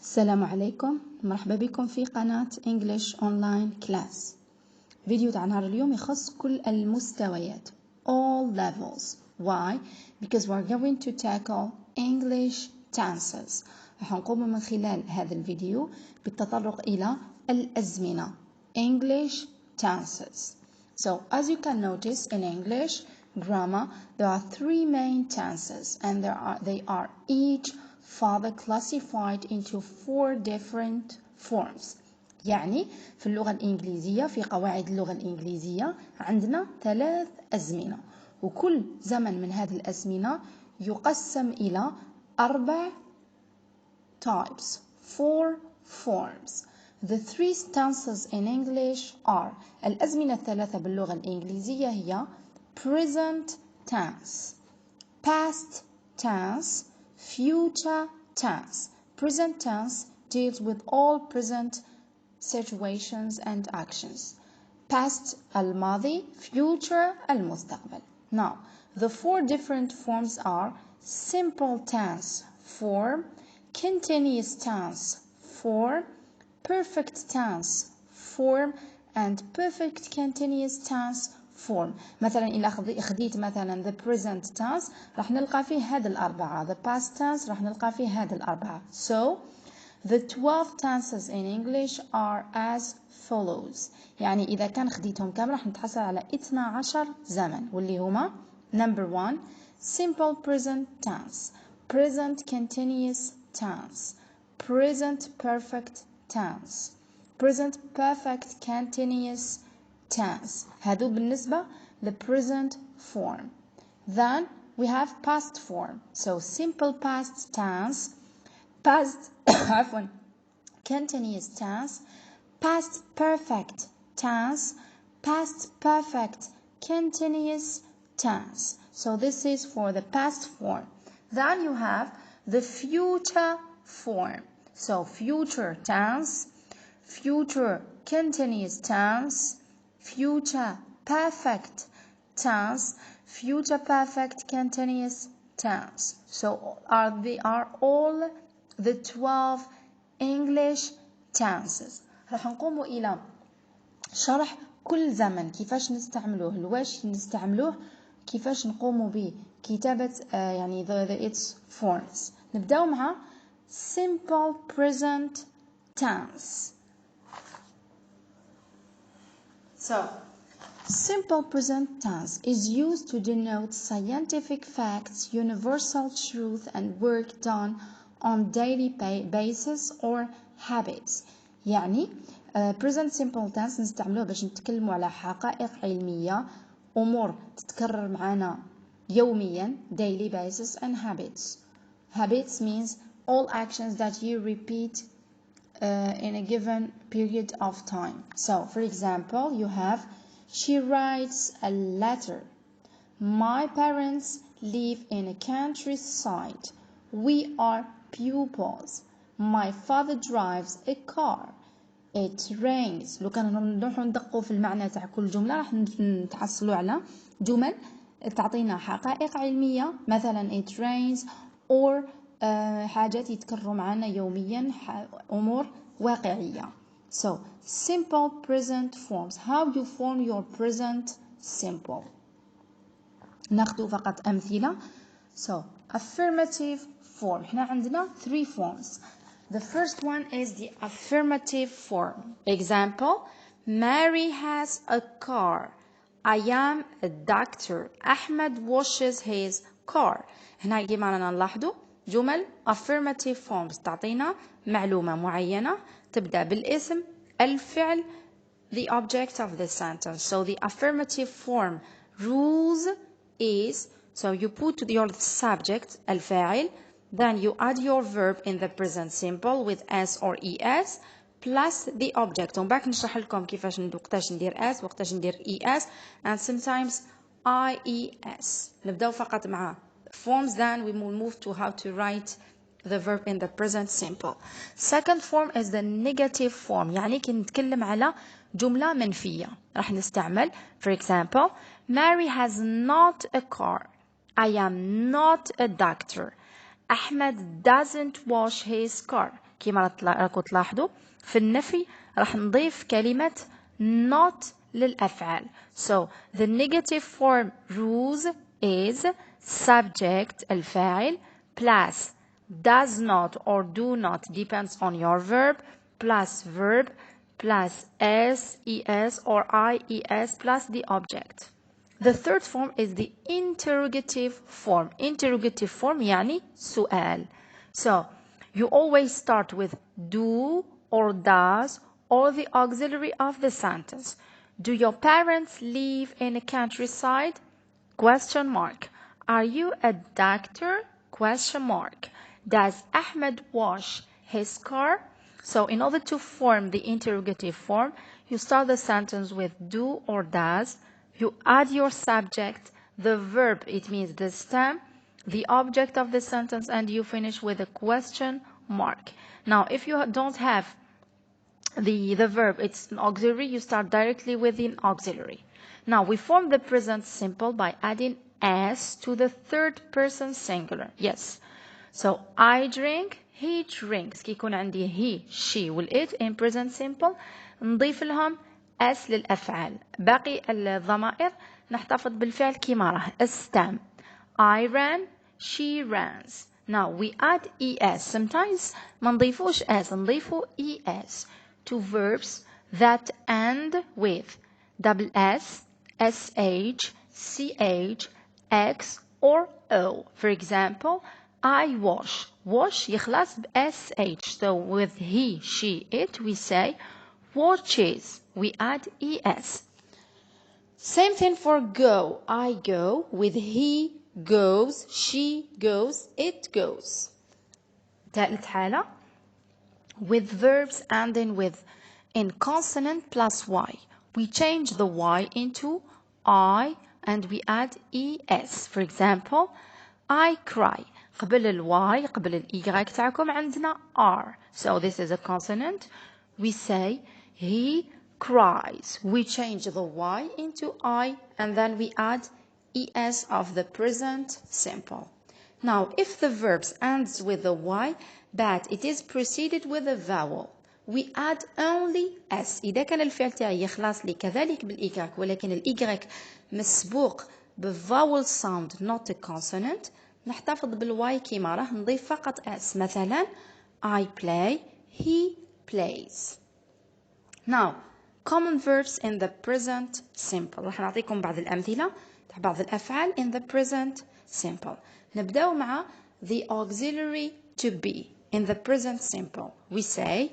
السلام عليكم، مرحبا بكم في قناة English Online Class. فيديو تاع نهار اليوم يخص كل المستويات all levels. Why? Because we're going to tackle English tenses. راح نقوم من خلال هذا الفيديو بالتطرق إلى الأزمنة English tenses. So as you can notice in English grammar there are three main tenses and they are each further classified into four different forms. يعني في اللغة الإنجليزية في قواعد اللغة الإنجليزية عندنا 3 أزمنة، وكل زمن من هذه الأزمنة يقسم إلى 4 types, 4 forms. The 3 stances in English are الأزمنة الثلاثة باللغة الإنجليزية هي present tense, past tense, future tense. Present tense deals with all present situations and actions. Past الماضي, future المستقبل. Now, the 4 different forms are simple tense form, continuous tense form, perfect tense form, and perfect continuous tense form. مثلا إذا خديت مثلا the present tense راح نلقى فيه هذه الأربعة. The past tense راح نلقى فيه هذه الأربعة. So the 12 tenses in English are as follows. يعني إذا كان خديتهم كامل راح نتحصل على 12 زمن واللي هما number 1 simple present tense, present continuous tense, present perfect tense, present perfect continuous tense. هذو بالنسبة the present form. Then we have past form. So simple past tense, past عفوا continuous tense, past perfect tense, past perfect continuous tense. So this is for the past form. Then you have the future form. So future tense, future continuous tense, future perfect tense, future perfect continuous tense. So they are all the 12 English tenses. راح نقوم إلى شرح كل زمن كيفاش نستعملوه، لواش نستعملوه، كيفاش نقوم بكتابة يعني its forms. نبدأ مع simple present tense. So, simple present tense is used to denote scientific facts, universal truth, and work done on daily basis or habits. يعني present simple tense نستعملوه باش نتكلموا على حقائق علمية، أمور تتكرر معنا يوميا daily basis and habits. Habits means all actions that you repeat in a given period of time. So, for example, you have she writes a letter. My parents live in a countryside. We are pupils. My father drives a car. It rains. لو كان نروحوا ندقوا في المعنى تاع كل جملة راح نتحصلوا على جمل تعطينا حقائق علمية، مثلا it rains or حاجات يتكرروا معنا يوميا، أمور واقعية. So simple present forms. How you form your present simple. ناخذ فقط أمثلة. So affirmative form. احنا عندنا 3 forms. The first one is the affirmative form. Example: Mary has a car. I am a doctor. Ahmed washes his car. هنا كما نلاحظوا جمل affirmative forms تعطينا معلومة معينة تبدأ بالاسم، الفعل, the object of the sentence. So the affirmative form rules is, so you put your subject الفاعل, then you add your verb in the present simple with s or es plus the object. ومن بعد نشرح لكم كيفاش وقتاش ندير s وقتاش ندير es and sometimes ies. نبدأ فقط مع forms, then we will move to how to write the verb in the present simple. Second form is the negative form. يعني كي نتكلم على جملة منفية راح نستعمل for example Mary has not a car. I am not a doctor. Ahmed doesn't wash his car. كما راكم تلاحظوا في النفي راح نضيف كلمة not للأفعال. So the negative form rules is subject الفاعل plus does not or do not depends on your verb plus verb plus s, es or ies plus the object. The third form is the interrogative form. Interrogative form يعني سؤال. So you always start with do or does or the auxiliary of the sentence. Do your parents live in a countryside? Question mark. Are you a doctor? Question mark. Does Ahmed wash his car? So in order to form the interrogative form, you start the sentence with do or does. You add your subject, the verb, it means the stem, the object of the sentence, and you finish with a question mark. Now, if you don't have the verb, it's an auxiliary, you start directly with an auxiliary. Now, we form the present simple by adding s to the third person singular. Yes. So, I drink, he drinks. كي يكون عندي he, she والit in present simple نضيف لهم s للأفعال. باقي الضمائر نحتفظ بالفعل كما راه. stem. I ran, she runs. Now we add es. Sometimes ما نضيفوش s, نضيفو es to verbs that end with double s, sh, ch, x or o. For example, I wash. Wash يخلص ب sh. So with he, she, it we say watches. We add es. Same thing for go. I go with he goes, she goes, it goes. ثالث حالة with verbs ending with in consonant plus y. We change the y into I and we add es. For example, I cry. قبل الواي قبل الإي تاعكم عندنا R. So this is a consonant. We say he cries. We change the y into I and then we add es of the present simple. Now if the verb ends with a y but it is preceded with a vowel, we add only s. إذا كان الفعل تاعي يخلص لي كذلك بالإيكاك ولكن الإيكاك مسبوق بvowel sound not a consonant نحتفظ بالواي كيما راه نضيف فقط s. مثلا I play, he plays. Now common verbs in the present simple. راح نعطيكم بعض الأمثلة تاع بعض الأفعال in the present simple. نبدأ مع the auxiliary to be. In the present simple we say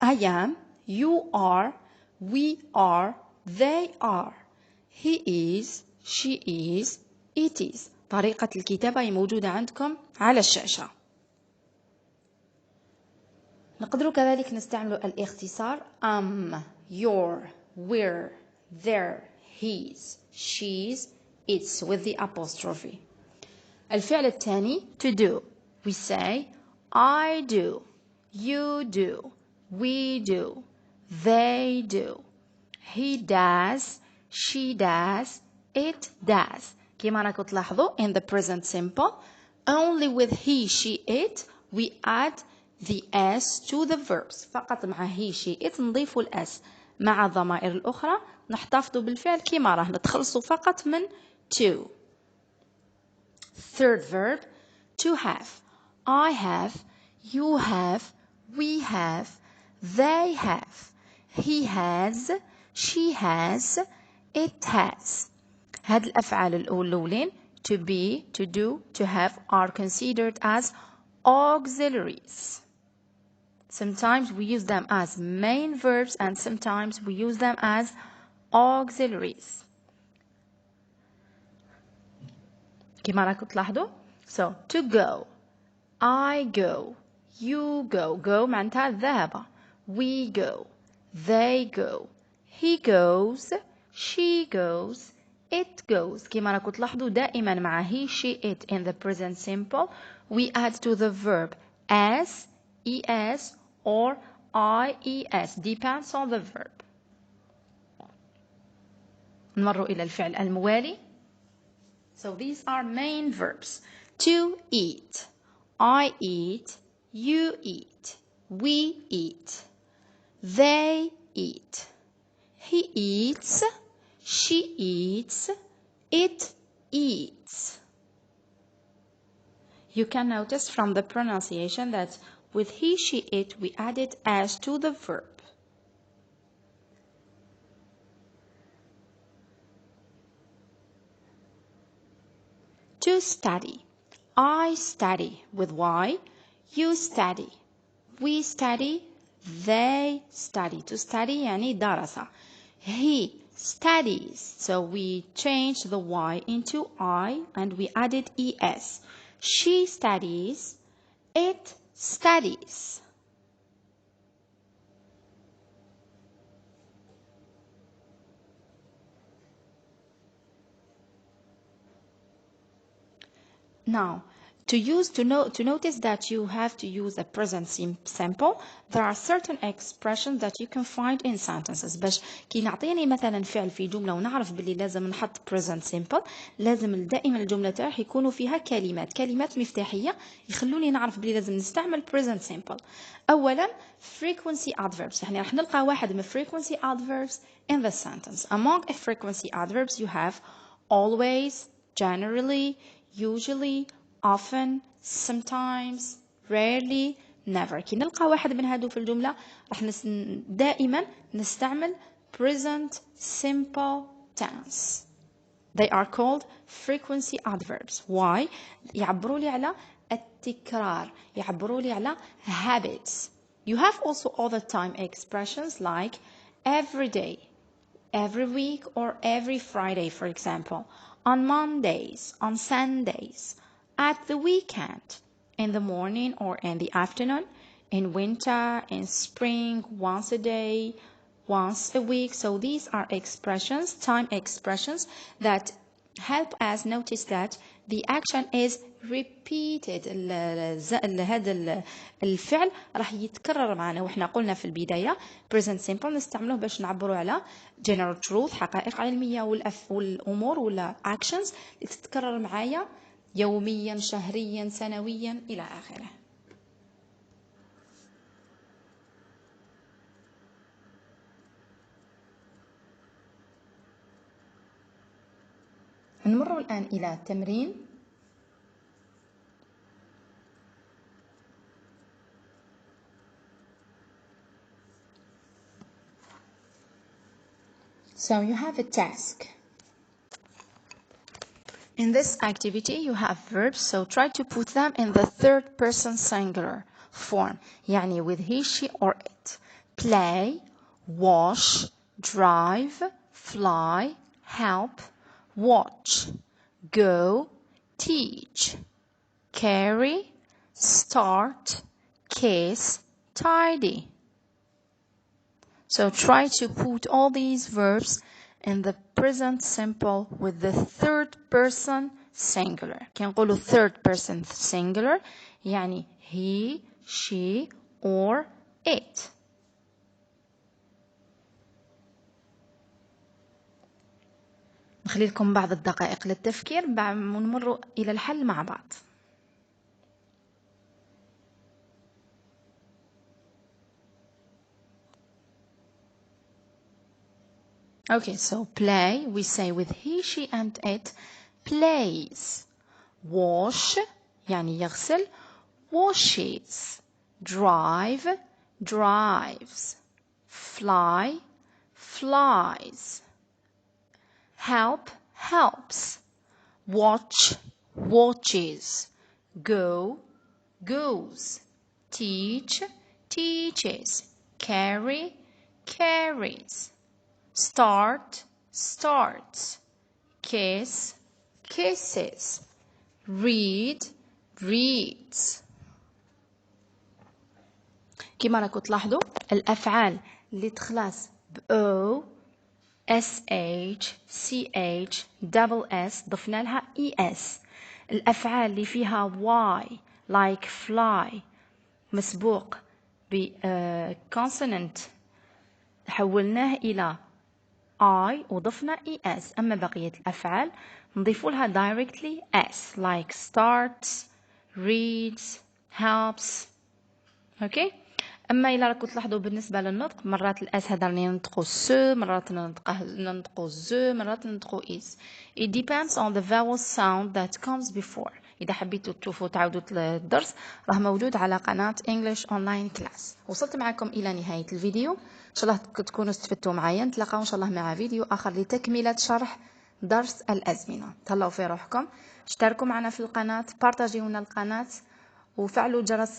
I am, you are, we are, they are, he is, she is, it is. طريقة الكتابة هي موجودة عندكم على الشاشة. نقدر كذلك نستعمل الاختصار your, we're, their, his, she's, its with the apostrophe. الفعل الثاني to do. We say I do, you do, we do, they do, he does, she does, it does. كما راكم تلاحظوا in the present simple only with he, she, it we add the s to the verbs. فقط مع he, she, it نضيف الاس. مع الضمائر الأخرى نحتفظ بالفعل كما راه نتخلصوا فقط من to. Third verb to have. I have, you have, we have, they have, he has, she has, it has. هاد الأفعال الأولين to be, to do, to have are considered as auxiliaries. Sometimes we use them as main verbs and sometimes we use them as auxiliaries. كما راكم تلاحظوا. So to go. I go. You go. Go معناتها ذهب. We go. They go. He goes. She goes. It goes. كما راكم تلاحظوا دائما مع he, she, it in the present simple we add to the verb s, es or ies depends on the verb. نمر إلى الفعل الموالي. So these are main verbs. To eat. I eat. you eat, we eat, they eat, he eats, she eats, it eats. You can notice from the pronunciation that with he, she, it, we added as to the verb. To study. I study with Y. You study. We study. They study. To study يعني درس. He studies. So we changed the Y into I and we added ES. She studies. It studies. Now, to notice that you have to use a present simple, there are certain expressions that you can find in sentences. باش كي نعطيني مثلا فعل في جملة ونعرف باللي لازم نحط present simple، لازم دائما الجملة تاعي يكونوا فيها كلمات مفتاحية يخلوني نعرف باللي لازم نستعمل present simple. أولا frequency adverbs، يعني راح نلقى واحد من frequency adverbs in the sentence. Among frequency adverbs you have always, generally, usually, often, sometimes, rarely, never. كي نلقى واحد من هادو في الجملة راح دائما نستعمل present simple tense. They are called frequency adverbs. Why? يعبروا لي على التكرار، يعبروا لي على habits. You have also all the time expressions like every day, every week, or every Friday, for example. On Mondays, on Sundays, at the weekend, in the morning or in the afternoon, in winter, in spring, once a day, once a week. So these are expressions, time expressions, that help us notice that the action is repeated. هذا الفعل راح يتكرر معنا. وإحنا قلنا في البداية present simple نستعمله باش نعبروا على general truth، حقائق علمية والأمور ولا actions اللي تتكرر معايا يوميا، شهريا، سنويا إلى آخره. نمر الآن إلى تمرين. So you have a task. In this activity you have verbs, so try to put them in the third person singular form, يعني with he, she, or it. Play, wash, drive, fly, help, watch, go, teach, carry, start, kiss, tidy. So try to put all these verbs in the present simple with the third person singular. كي نقولوا third person singular يعني he, she, or it. نخلي لكم بعض الدقائق للتفكير ونمر إلى الحل مع بعض. Okay, so play, we say with he, she, and it, plays. Wash, يعني يغسل, washes. Drive, drives. Fly, flies. Help, helps. Watch, watches. Go, goes. Teach, teaches. Carry, carries. Start, starts. Kiss, kisses. Read, reads. كما راكم تلاحظوا الأفعال اللي تخلص ب O, SH, CH, double S ضفنا لها ES. الأفعال اللي فيها Y like fly مسبوق ب consonant حولناه إلى I وضفنا ES. أما بقية الأفعال نضيف لها directly S like starts, reads, helps, اوكي. اما الا راكم تلاحظوا بالنسبه للنطق، مرات الاس هذا راني ننطقوا س، مرات ننطقوا ز، مرات ننطقوا اس. it depends on the vowel sound that comes before. اذا حبيتوا تشوفوا تعاودوا الدرس راه موجود على قناه English Online Class. وصلت معكم الى نهايه الفيديو، ان شاء الله تكونوا استفدتوا معايا. نتلاقاو ان شاء الله مع فيديو اخر لتكمله شرح درس الازمنه. تهلاو في روحكم، اشتركوا معنا في القناه، بارطاجيونا القناه، وفعلوا جرس